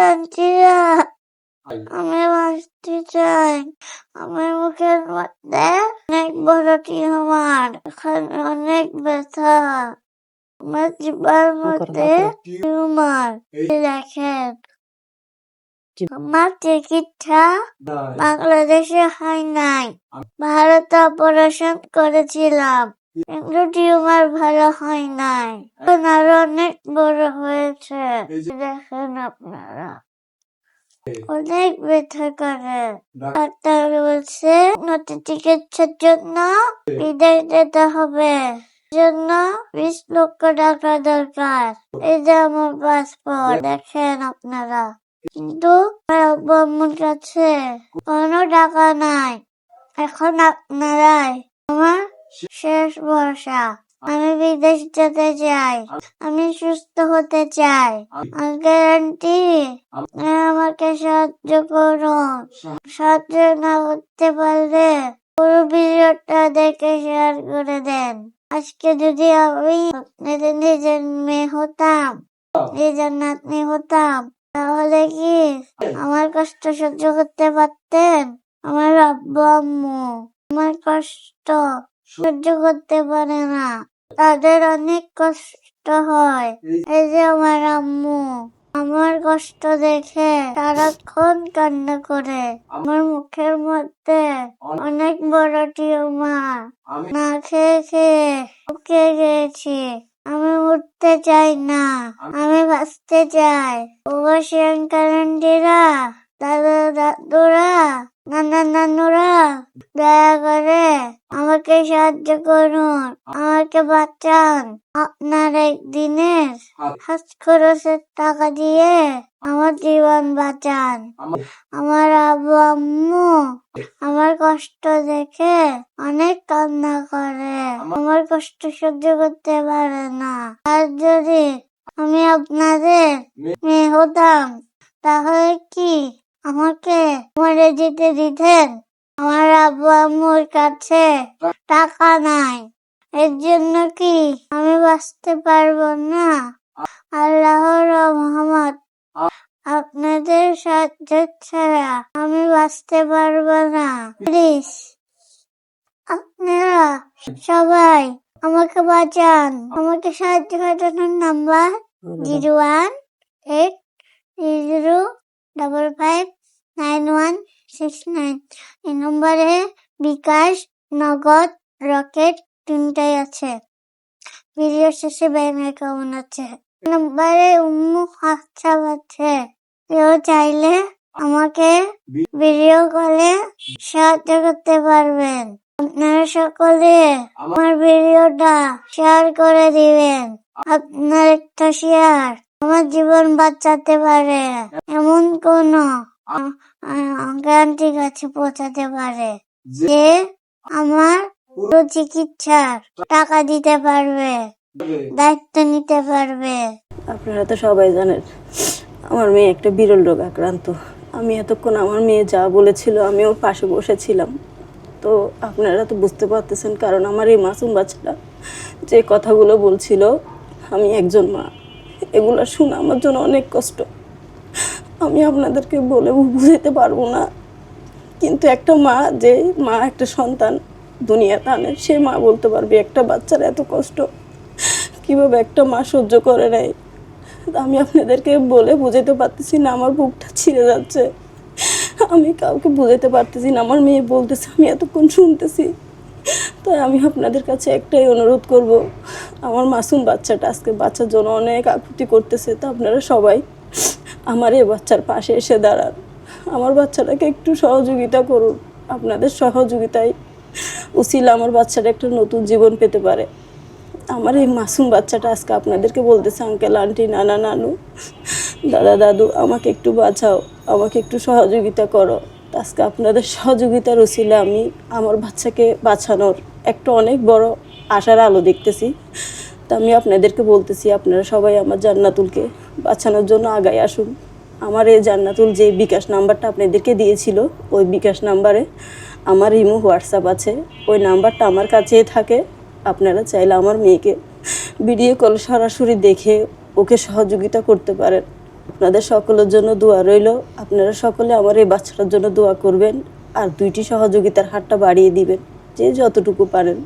আন্টিরা, আমি বাঁচতে চাই। আমার মুখের মধ্যে অনেক বড় টিউমার, এখানে অনেক ব্যথা। আমার জিহ্বার মধ্যে টিউমার। দেখেন, আমার চিকিৎসা বাংলাদেশে হয় নাই, ভারতে অপারেশন করেছিলাম, কিন্তু টিউমার ভালো হয় নাই, এখন আরো অনেক বড় হয়েছে। দেখেন আপনারা, অনেক ব্যথা করে। ডাক্তার বলছে নতুন চিকিৎসার জন্য বিদেশ যেতে হবে, জন্য 20 লক্ষ টাকা দরকার। এই যে আমার পাসপোর্ট, দেখেন আপনারা। কিন্তু আমার আব্বু আম্মুর কাছে কোনো টাকা নাই। এখন আপনারাই আমার শেষ ভরসা। আমি বিদেশ যেতে চাই, আমি সুস্থ হতে চাই। আঙ্কেল আন্টি, আমাকে সাহায্য করুন। সাহায্য না করতে পারলে পুরো ভিডিওটা দেখে শেয়ার করে দেন। আজকে যদি আমি আপনাদের নিজের মেয়ে হতাম, নিজের নাতনি হতাম, তাহলে কি আমার কষ্ট সহ্য করতে পারতেন? আমার আব্বু আম্মু আমার কষ্ট সহ্য করতে পারে না, তাদের অনেক কষ্ট হয়। এই যে আমার আম্মু আমার কষ্ট দেখে সারাক্ষণ কান্না করে। আমার মুখের মধ্যে অনেক বড় টিউমার, না খেয়ে খেয়ে শুকিয়ে গেছি। আমি উঠতে চাই না, আমি বাঁচতে চাই। প্রবাসী আঙ্কেল আন্টিরা, দাদা দাদুরা, নানা নানুরা, দয়া করে আমাকে সাহায্য করুন, আমাকে বাঁচান। আপনার একদিনের হাত খরচের টাকা দিয়ে আমার জীবন বাঁচান। আমার আব্বু আম্মু আমার কষ্ট দেখে অনেক কান্না করে, আমার কষ্ট সহ্য করতে পারে না। আর যদি আমি আপনাদের মেয়ে হতাম, তাহলে কি আমাকে মরে যেতে দিতেন? আমার আব্বু আম্মুর কাছে টাকা নাই, এর জন্য কি আমি বাঁচতে পারবো না? আল্লাহর রহমত, আপনাদের সাহায্য ছাড়া আমি বাঁচতে পারবো না। প্লিজ আপনারা সবাই আমাকে বাঁচান। আমাকে সাহায্য করার নাম্বার 0180559169। এই নম্বরে বিকাশ, নগদ, রকেট তিনটাই আছে। ভিডিও শেষে ব্যাংক অ্যাকাউন্ট আছে। নম্বরে উম্মু হোয়াটসঅ্যাপ আছে। কেউ চাইলে আমাকে ভিডিও কলে সাহায্য করতে পারবেন। আপনারা সকলে আমার ভিডিওটা শেয়ার করে দিবেন। আপনার একটা শেয়ার আমার জীবন বাঁচাতে পারে, এমন কোন আঙ্কেল কাছে পৌঁছাতে পারে যে আমার পুরো চিকিৎসার টাকা দিতে পারবে, দায়িত্ব নিতে পারবে। আপনারা তো সবাই জানেন আমার মেয়ে একটা বিরল রোগ আক্রান্ত। আমি এতক্ষণ আমার মেয়ে যা বলেছিল আমি ওর পাশে বসেছিলাম। তো আপনারা তো বুঝতে পারতেছেন, কারণ আমার এই মাসুম বাচ্চাটা যে কথাগুলো বলছিল, আমি একজন মা, এগুলো শুনে আমার জন্য অনেক কষ্ট। আমি আপনাদেরকে বলে বুঝাতে পারবো না। কিন্তু একটা মা, যে মা একটা সন্তান দুনিয়াতে আনে, সে মা বলতে পারবে একটা বাচ্চার এত কষ্ট কিভাবে একটা মা সহ্য করে নেয়। আমি আপনাদেরকে বলে বুঝাতে পারতেছি না, আমার বুকটা ছিঁড়ে যাচ্ছে। আমি কাউকে বুঝাতে পারতেছি না। আমার মেয়ে বলতেছে, আমি এতক্ষণ শুনতেছি। তাই আমি আপনাদের কাছে একটাই অনুরোধ করব, আমার মাসুম বাচ্চাটা আজকে বাচ্চার জন্য অনেক আকুতি করতেছে। তো আপনারা সবাই আমার এই বাচ্চার পাশে এসে দাঁড়ান, আমার বাচ্চাটাকে একটু সহযোগিতা করুন। আপনাদের সহযোগিতায় উসিলা আমার বাচ্চাটা একটা নতুন জীবন পেতে পারে। আমার এই মাসুম বাচ্চাটা আজকে আপনাদেরকে বলতেছে, আঙ্কেল আন্টি, নানা নানু, দাদা দাদু, আমাকে একটু বাঁচাও, আমাকে একটু সহযোগিতা করো। আজকে আপনাদের সহযোগিতার উসিলে আমি আমার বাচ্চাকে বাঁচানোর একটা অনেক বড় আশার আলো দেখতেছি। তা আমি আপনাদেরকে বলতেছি, আপনারা সবাই আমার জান্নাতুলকে বাঁচানোর জন্য আগায় আসুন। আমার এই জান্নাতুল যে বিকাশ নাম্বারটা আপনাদেরকে দিয়েছিল, ওই বিকাশ নাম্বারে আমার ইমো হোয়াটসঅ্যাপ আছে, ওই নাম্বারটা আমার কাছেই থাকে। আপনারা চাইলে আমার মেয়েকে ভিডিও কল সরাসরি দেখে ওকে সহযোগিতা করতে পারেন। আপনাদের সকলের জন্য দোয়া রইল। আপনারা সকলে আমার এই বাচ্চাটার জন্য দোয়া করবেন আর 2টি সহযোগিতার হাতটা বাড়িয়ে দিবেন, যে যতটুকু পারেন।